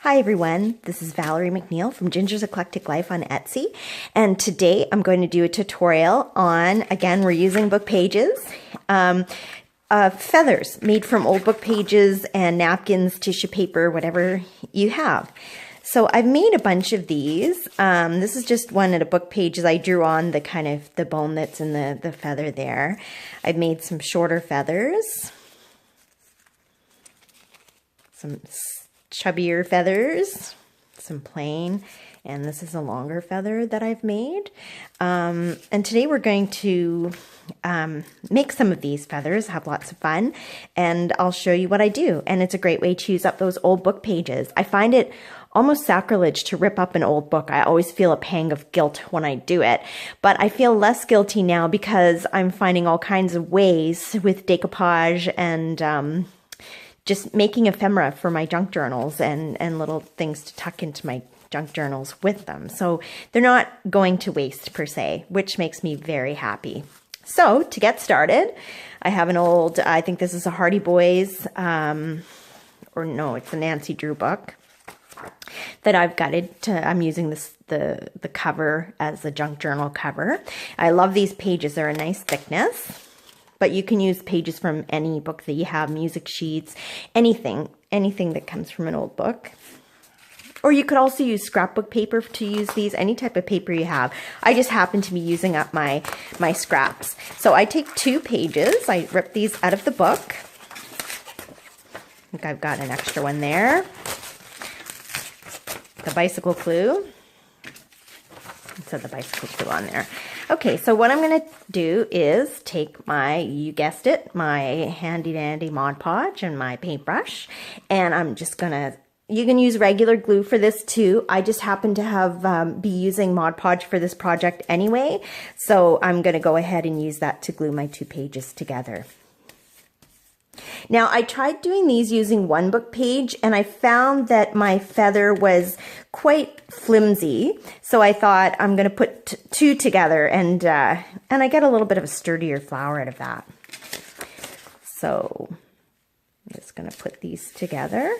Hi everyone, this is Valerie McNeil from Ginger's Eclectic Life on Etsy, and today I'm going to do a tutorial on, again, we're using book pages, feathers made from old book pages and napkins, tissue paper, whatever you have. So I've made a bunch of these. This is just one of the book pages. I drew on the kind of the bone that's in the feather there. I've made some shorter feathers, some chubbier feathers, some plain, and this is a longer feather that I've made. And today we're going to make some of these feathers, have lots of fun, and I'll show you what I do. And it's a great way to use up those old book pages. I find it almost sacrilege to rip up an old book. I always feel a pang of guilt when I do it, but I feel less guilty now because I'm finding all kinds of ways with decoupage and just making ephemera for my junk journals and little things to tuck into my junk journals with them. So they're not going to waste per se, which makes me very happy. So to get started, I have an old, I think this is a Hardy Boys, or no, it's a Nancy Drew book that I've gutted to, I'm using this, the cover as a junk journal cover. I love these pages, they're a nice thickness. But you can use pages from any book that you have, music sheets, anything that comes from an old book. Or you could also use scrapbook paper to use these, any type of paper you have. I just happen to be using up my scraps. So I take 2 pages, I rip these out of the book. I think I've got an extra one there. The bicycle clue. It said the bicycle clue on there. Okay, so what I'm going to do is take my, you guessed it, my handy dandy Mod Podge and my paintbrush, and I'm just going to, you can use regular glue for this too. I just happen to have be using Mod Podge for this project anyway, so I'm going to go ahead and use that to glue my 2 pages together. Now, I tried doing these using one book page, and I found that my feather was quite flimsy, so I thought I'm going to put 2 together, and I get a little bit of a sturdier flower out of that. So I'm just going to put these together.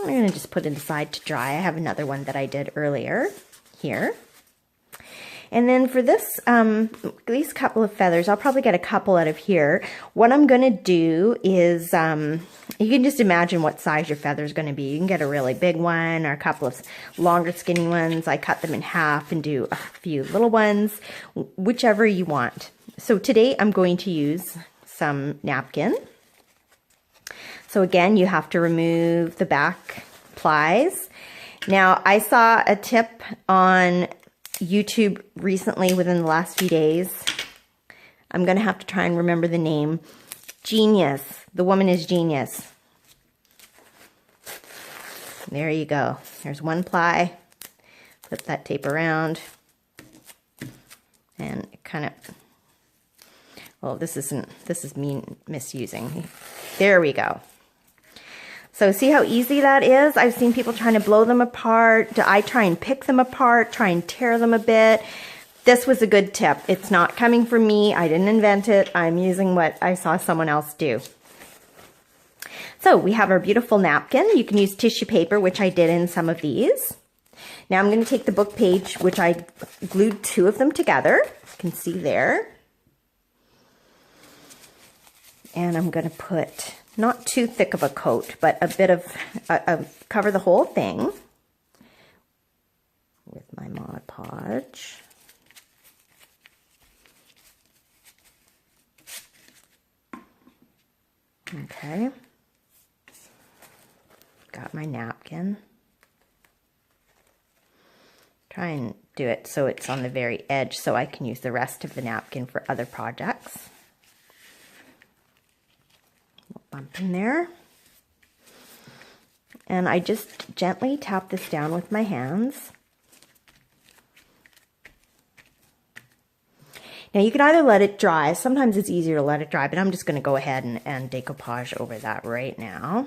I'm going to just put it aside to dry. I have another one that I did earlier here. And then for this, these couple of feathers, I'll probably get a couple out of here. What I'm going to do is, you can just imagine what size your feather is going to be. You can get a really big one or a couple of longer skinny ones. I cut them in half and do a few little ones, whichever you want. So today I'm going to use some napkin. So again, you have to remove the back plies. Now, I saw a tip on YouTube recently within the last few days. I'm going to have to try and remember the name. Genius. The woman is genius. There you go. There's one ply. Flip that tape around. And it kind of, well, this is me misusing. There we go. So see how easy that is? I've seen people trying to blow them apart. I try and pick them apart, try and tear them a bit. This was a good tip. It's not coming from me. I didn't invent it. I'm using what I saw someone else do. So we have our beautiful napkin. You can use tissue paper, which I did in some of these. Now I'm going to take the book page, which I glued 2 of them together. You can see there. And I'm going to put not too thick of a coat, but a bit of, cover the whole thing with my Mod Podge. Okay. Got my napkin. Try and do it so it's on the very edge so I can use the rest of the napkin for other projects. Bump in there. And I just gently tap this down with my hands. Now you can either let it dry. Sometimes it's easier to let it dry, but I'm just going to go ahead and decoupage over that right now.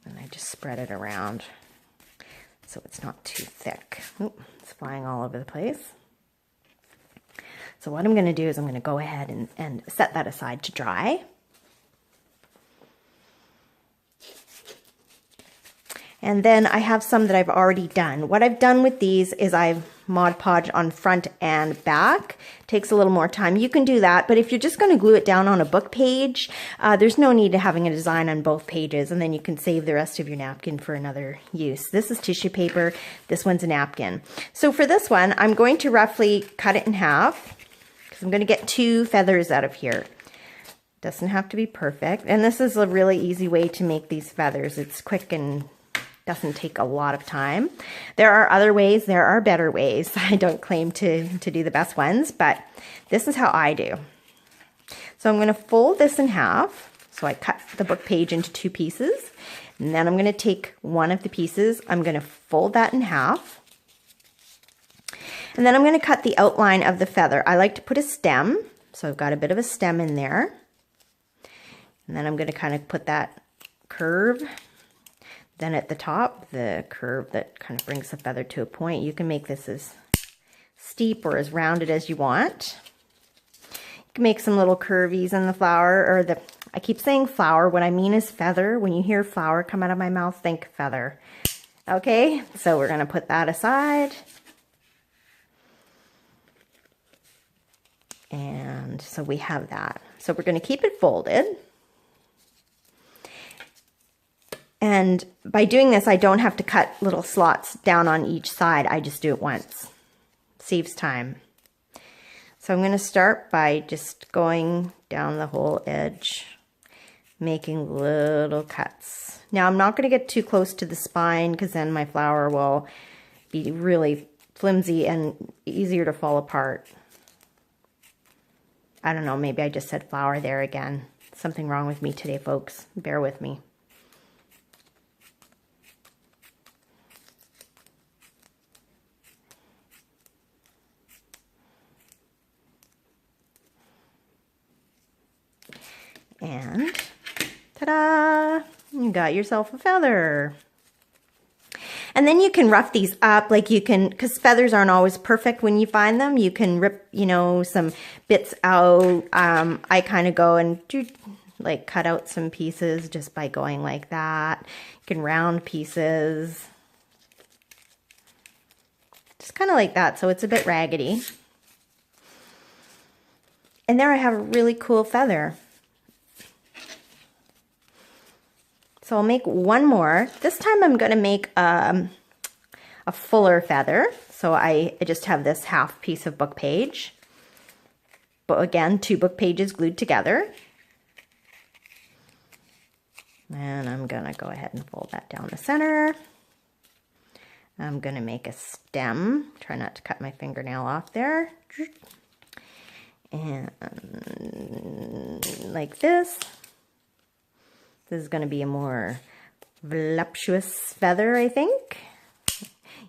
And I just spread it around. so it's not too thick. Oop, it's flying all over the place. So what I'm going to do is I'm going to go ahead and set that aside to dry. And then I have some that I've already done. What I've done with these is I've Mod Podged on front and back. Takes a little more time. You can do that, but if you're just going to glue it down on a book page, there's no need to having a design on both pages, and then you can save the rest of your napkin for another use. This is tissue paper. This one's a napkin. So for this one, I'm going to roughly cut it in half because I'm going to get 2 feathers out of here. Doesn't have to be perfect, and this is a really easy way to make these feathers. It's quick and doesn't take a lot of time. There are other ways, there are better ways. I don't claim to do the best ones, but this is how I do. So I'm going to fold this in half. So I cut the book page into 2 pieces, and then I'm going to take one of the pieces, I'm going to fold that in half, and then I'm going to cut the outline of the feather. I like to put a stem, so I've got a bit of a stem in there, and then I'm going to kind of put that curve. Then at the top, the curve that kind of brings the feather to a point. You can make this as steep or as rounded as you want. You can make some little curvies in the flower, or I keep saying flower, what I mean is feather. When you hear flower come out of my mouth, think feather. Okay, so we're gonna put that aside. And so we have that. So we're gonna keep it folded. And by doing this, I don't have to cut little slots down on each side. I just do it once. Saves time. So I'm going to start by just going down the whole edge, making little cuts. Now I'm not going to get too close to the spine because then my flower will be really flimsy and easier to fall apart. I don't know, maybe I just said flower there again. Something wrong with me today, folks. Bear with me. And ta-da! You got yourself a feather. And then you can rough these up, like you can, because feathers aren't always perfect when you find them. You can rip, you know, some bits out. I kind of go and do, like, cut out some pieces just by going like that. You can round pieces. Just kind of like that, so it's a bit raggedy. And there I have a really cool feather. So I'll make one more. This time I'm going to make a fuller feather. So I just have this half piece of book page. But again, 2 book pages glued together. And I'm going to go ahead and fold that down the center. I'm going to make a stem. Try not to cut my fingernail off there. And like this. This is going to be a more voluptuous feather, I think.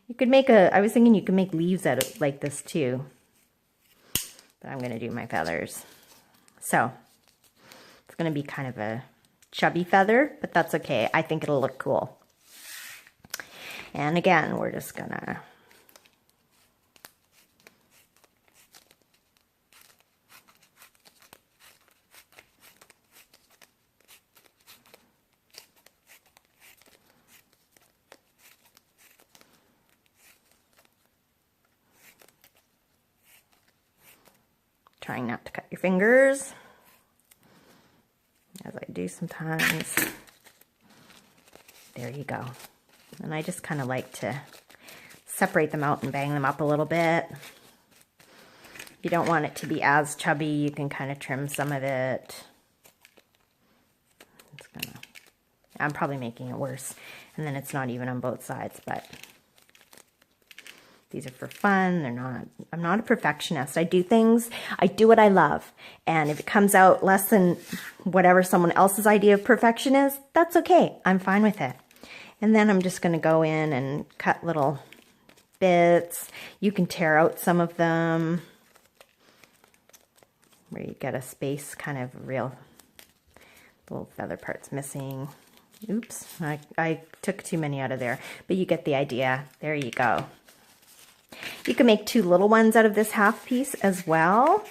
You could make I was thinking you could make leaves out of like this too. But I'm going to do my feathers. So, it's going to be kind of a chubby feather, but that's okay. I think it'll look cool. And again, we're just going to trying not to cut your fingers, as I do sometimes. There you go. And I just kind of like to separate them out and bang them up a little bit. If you don't want it to be as chubby, you can kind of trim some of it. I'm probably making it worse, and then it's not even on both sides, but these are for fun. I'm not a perfectionist. I do what I love. And if it comes out less than whatever someone else's idea of perfection is, that's okay. I'm fine with it. And then I'm just going to go in and cut little bits. You can tear out some of them where you get a space, kind of real little feather parts missing. Oops, I took too many out of there, but you get the idea. There you go. You can make 2 little ones out of this half piece as well.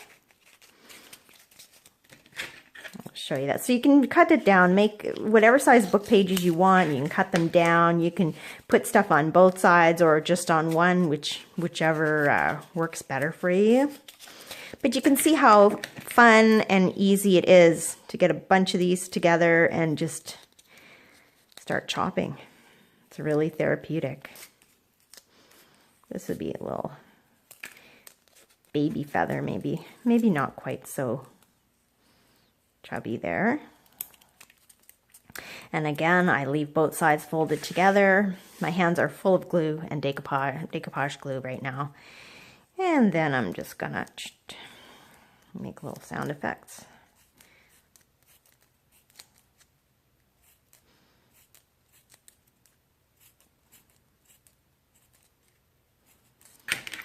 I'll show you that. So you can cut it down, make whatever size book pages you want. You can cut them down. You can put stuff on both sides or just on one, whichever works better for you. But you can see how fun and easy it is to get a bunch of these together and just start chopping. It's really therapeutic. This would be a little baby feather, maybe not quite so chubby there. And again, I leave both sides folded together. My hands are full of glue and decoupage glue right now. And then I'm just gonna make little sound effects.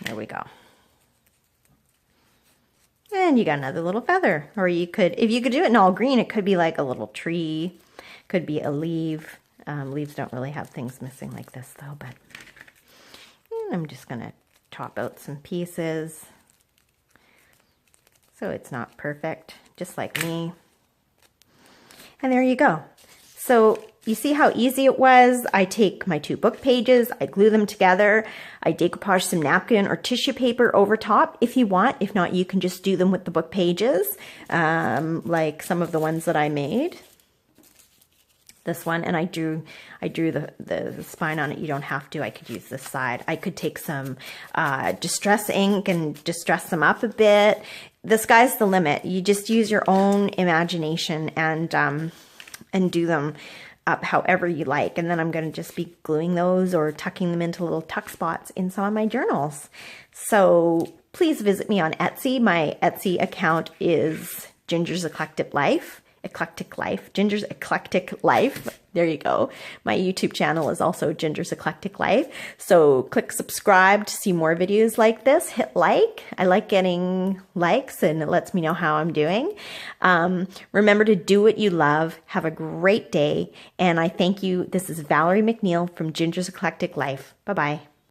There we go. And you got another little feather. Or you could, if you could do it in all green, it could be like a little tree, could be a leaf. Leaves don't really have things missing like this though, but I'm just gonna chop out some pieces. So it's not perfect, just like me. And there you go. So you see how easy it was? I take my 2 book pages, I glue them together, I decoupage some napkin or tissue paper over top if you want. If not, you can just do them with the book pages, like some of the ones that I made. This one, and I drew the spine on it. You don't have to. I could use this side. I could take some distress ink and distress them up a bit. The sky's the limit. You just use your own imagination and do them up however you like. And then I'm going to just be gluing those or tucking them into little tuck spots in some of my journals. So please visit me on Etsy. My Etsy account is Ginger's Eclectic Life. Ginger's Eclectic Life. There you go. My YouTube channel is also Ginger's Eclectic Life. So click subscribe to see more videos like this. Hit like. I like getting likes and it lets me know how I'm doing. Remember to do what you love. Have a great day. And I thank you. This is Valerie McNeil from Ginger's Eclectic Life. Bye-bye.